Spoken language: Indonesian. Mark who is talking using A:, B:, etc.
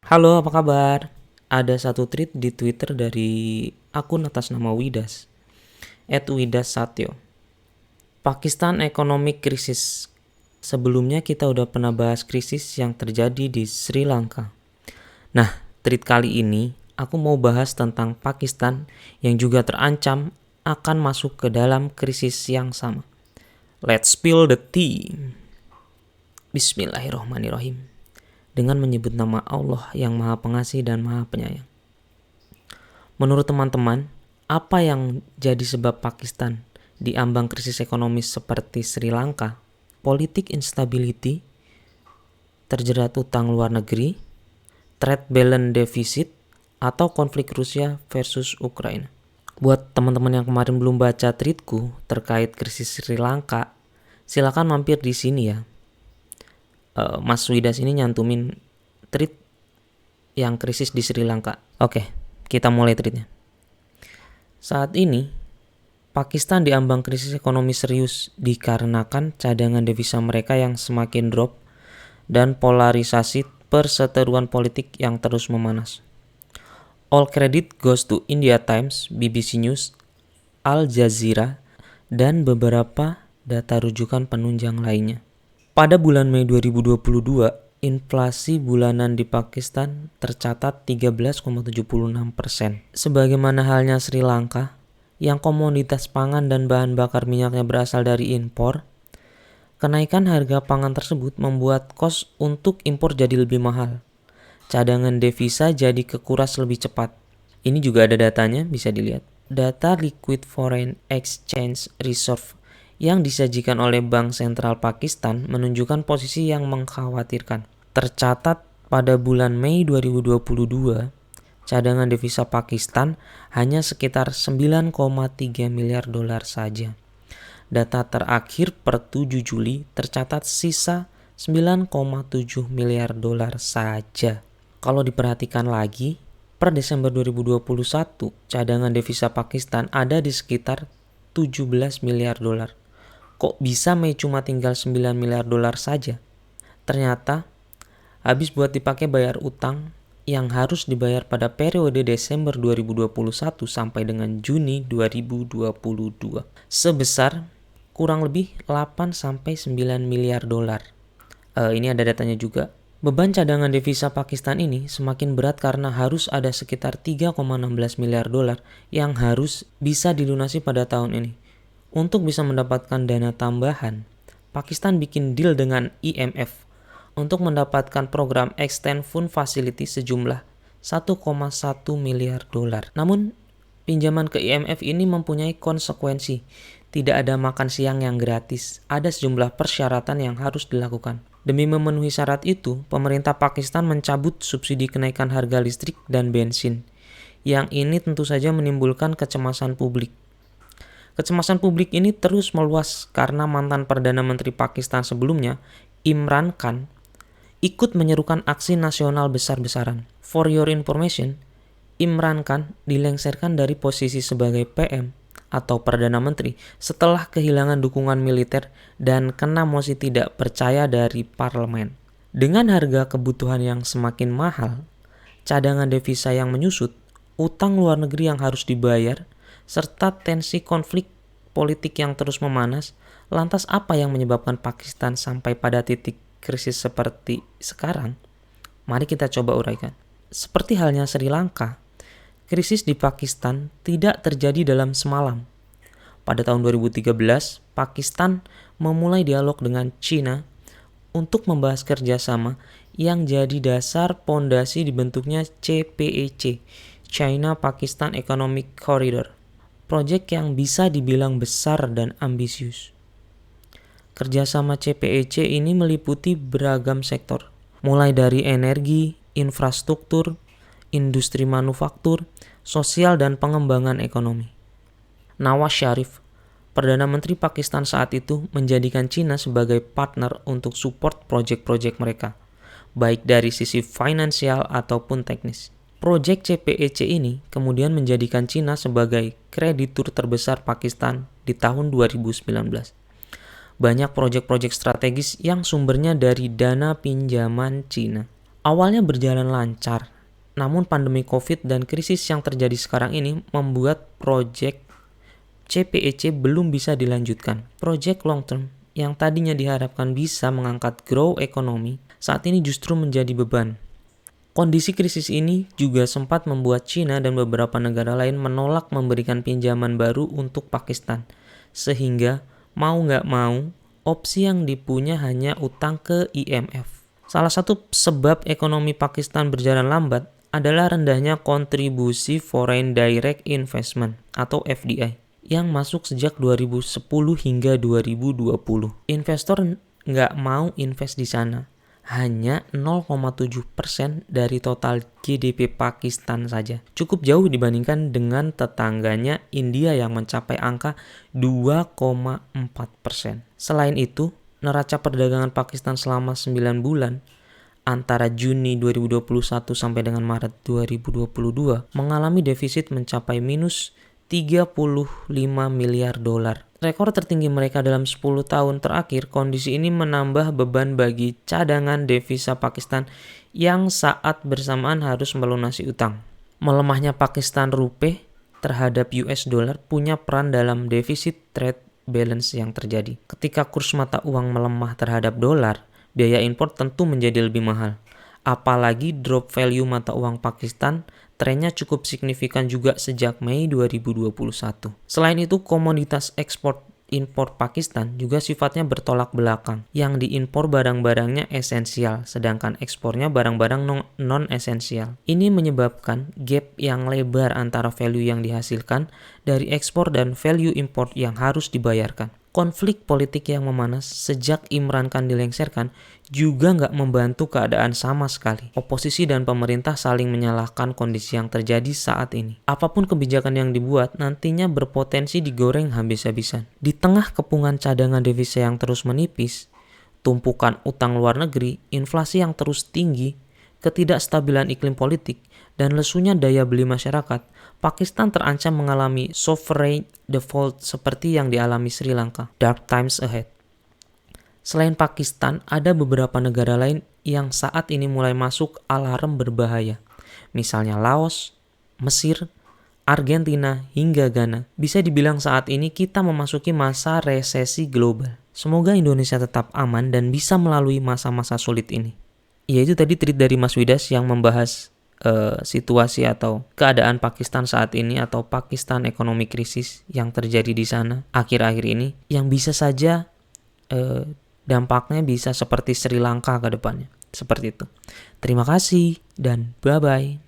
A: Halo, apa kabar? Ada satu tweet di Twitter dari akun atas nama Widas, @widas_satyo. Pakistan Economic Crisis. Sebelumnya kita udah pernah bahas krisis yang terjadi di Sri Lanka. Nah, tweet kali ini aku mau bahas tentang Pakistan yang juga terancam akan masuk ke dalam krisis yang sama. Let's spill the tea. Bismillahirrahmanirrahim. Dengan menyebut nama Allah yang Maha Pengasih dan Maha Penyayang. Menurut teman-teman, apa yang jadi sebab Pakistan diambang krisis ekonomi seperti Sri Lanka? Politik instability, terjerat utang luar negeri, trade balance deficit, atau konflik Rusia versus Ukraina? Buat teman-teman yang kemarin belum baca tweetku terkait krisis Sri Lanka, silakan mampir di sini ya. Mas Widas ini nyantumin tweet yang krisis di Sri Lanka. Oke, kita mulai tweetnya. Saat ini, Pakistan diambang krisis ekonomi serius dikarenakan cadangan devisa mereka yang semakin drop dan polarisasi perseteruan politik yang terus memanas. All credit goes to India Times, BBC News, Al Jazeera, dan beberapa data rujukan penunjang lainnya. Pada bulan Mei 2022, inflasi bulanan di Pakistan tercatat 13,76%. Sebagaimana halnya Sri Lanka, yang komoditas pangan dan bahan bakar minyaknya berasal dari impor, kenaikan harga pangan tersebut membuat kos untuk impor jadi lebih mahal. Cadangan devisa jadi kekuras lebih cepat. Ini juga ada datanya, bisa dilihat. Data Liquid Foreign Exchange Reserve yang disajikan oleh Bank Sentral Pakistan menunjukkan posisi yang mengkhawatirkan. Tercatat pada bulan Mei 2022, cadangan devisa Pakistan hanya sekitar 9,3 miliar dolar saja. Data terakhir per 7 Juli tercatat sisa 9,7 miliar dolar saja. Kalau diperhatikan lagi, per Desember 2021, cadangan devisa Pakistan ada di sekitar 17 miliar dolar. Kok bisa Mei cuma tinggal 9 miliar dolar saja? Ternyata habis buat dipakai bayar utang yang harus dibayar pada periode Desember 2021 sampai dengan Juni 2022 sebesar kurang lebih 8-9 miliar dolar. Ini ada datanya juga. Beban cadangan devisa Pakistan ini semakin berat karena harus ada sekitar 3,16 miliar dolar yang harus bisa dilunasi pada tahun ini. Untuk bisa mendapatkan dana tambahan, Pakistan bikin deal dengan IMF untuk mendapatkan program Extend Fund Facility sejumlah 1,1 miliar dolar. Namun, pinjaman ke IMF ini mempunyai konsekuensi. Tidak ada makan siang yang gratis. Ada sejumlah persyaratan yang harus dilakukan. Demi memenuhi syarat itu, pemerintah Pakistan mencabut subsidi kenaikan harga listrik dan bensin. Yang ini tentu saja menimbulkan kecemasan publik. Kecemasan publik ini terus meluas karena mantan Perdana Menteri Pakistan sebelumnya, Imran Khan, ikut menyerukan aksi nasional besar-besaran. For your information, Imran Khan dilengsarkan dari posisi sebagai PM atau Perdana Menteri setelah kehilangan dukungan militer dan kena mosi tidak percaya dari parlemen. Dengan harga kebutuhan yang semakin mahal, cadangan devisa yang menyusut, utang luar negeri yang harus dibayar, serta tensi konflik politik yang terus memanas, lantas apa yang menyebabkan Pakistan sampai pada titik krisis seperti sekarang? Mari kita coba uraikan. Seperti halnya Sri Lanka, krisis di Pakistan tidak terjadi dalam semalam. Pada tahun 2013, Pakistan memulai dialog dengan China untuk membahas kerjasama yang jadi dasar pondasi dibentuknya CPEC, China Pakistan Economic Corridor. Proyek yang bisa dibilang besar dan ambisius. Kerjasama CPEC ini meliputi beragam sektor, mulai dari energi, infrastruktur, industri manufaktur, sosial dan pengembangan ekonomi. Nawaz Sharif, Perdana Menteri Pakistan saat itu, menjadikan China sebagai partner untuk support proyek-proyek mereka, baik dari sisi finansial ataupun teknis. Proyek CPEC ini kemudian menjadikan China sebagai kreditur terbesar Pakistan di tahun 2019. Banyak proyek-proyek strategis yang sumbernya dari dana pinjaman China. Awalnya berjalan lancar, namun pandemi COVID dan krisis yang terjadi sekarang ini membuat proyek CPEC belum bisa dilanjutkan. Proyek long term yang tadinya diharapkan bisa mengangkat grow ekonomi, saat ini justru menjadi beban. Kondisi krisis ini juga sempat membuat China dan beberapa negara lain menolak memberikan pinjaman baru untuk Pakistan. Sehingga mau nggak mau, opsi yang dipunya hanya utang ke IMF. Salah satu sebab ekonomi Pakistan berjalan lambat adalah rendahnya kontribusi Foreign Direct Investment atau FDI yang masuk sejak 2010 hingga 2020. Investor nggak mau invest di sana. Hanya 0,7% dari total GDP Pakistan saja. Cukup jauh dibandingkan dengan tetangganya India yang mencapai angka 2,4%. Selain itu, neraca perdagangan Pakistan selama 9 bulan antara Juni 2021 sampai dengan Maret 2022 mengalami defisit mencapai minus 35 miliar dolar. Rekor tertinggi mereka dalam 10 tahun terakhir. Kondisi ini menambah beban bagi cadangan devisa Pakistan yang saat bersamaan harus melunasi utang. Melemahnya Pakistan Rupee terhadap US dollar punya peran dalam defisit trade balance yang terjadi. Ketika kurs mata uang melemah terhadap dolar, biaya impor tentu menjadi lebih mahal. Apalagi drop value mata uang Pakistan trennya cukup signifikan juga sejak Mei 2021. Selain itu, komoditas ekspor impor Pakistan juga sifatnya bertolak belakang. Yang diimpor barang-barangnya esensial, sedangkan ekspornya barang-barang non-esensial. Ini menyebabkan gap yang lebar antara value yang dihasilkan dari ekspor dan value import yang harus dibayarkan. Konflik politik yang memanas sejak Imran Khan dilengsarkan juga nggak membantu keadaan sama sekali. Oposisi dan pemerintah saling menyalahkan kondisi yang terjadi saat ini. Apapun kebijakan yang dibuat, nantinya berpotensi digoreng habis-habisan. Di tengah kepungan cadangan devisa yang terus menipis, tumpukan utang luar negeri, inflasi yang terus tinggi, ketidakstabilan iklim politik, dan lesunya daya beli masyarakat, Pakistan terancam mengalami sovereign default seperti yang dialami Sri Lanka. Dark times ahead. Selain Pakistan, ada beberapa negara lain yang saat ini mulai masuk alarm berbahaya. Misalnya Laos, Mesir, Argentina, hingga Ghana. Bisa dibilang saat ini kita memasuki masa resesi global. Semoga Indonesia tetap aman dan bisa melalui masa-masa sulit ini. Ya, itu tadi tweet dari Mas Widas yang membahas situasi atau keadaan Pakistan saat ini atau Pakistan ekonomi krisis yang terjadi di sana akhir-akhir ini yang bisa saja dampaknya bisa seperti Sri Lanka ke depannya. Seperti itu. Terima kasih dan bye-bye.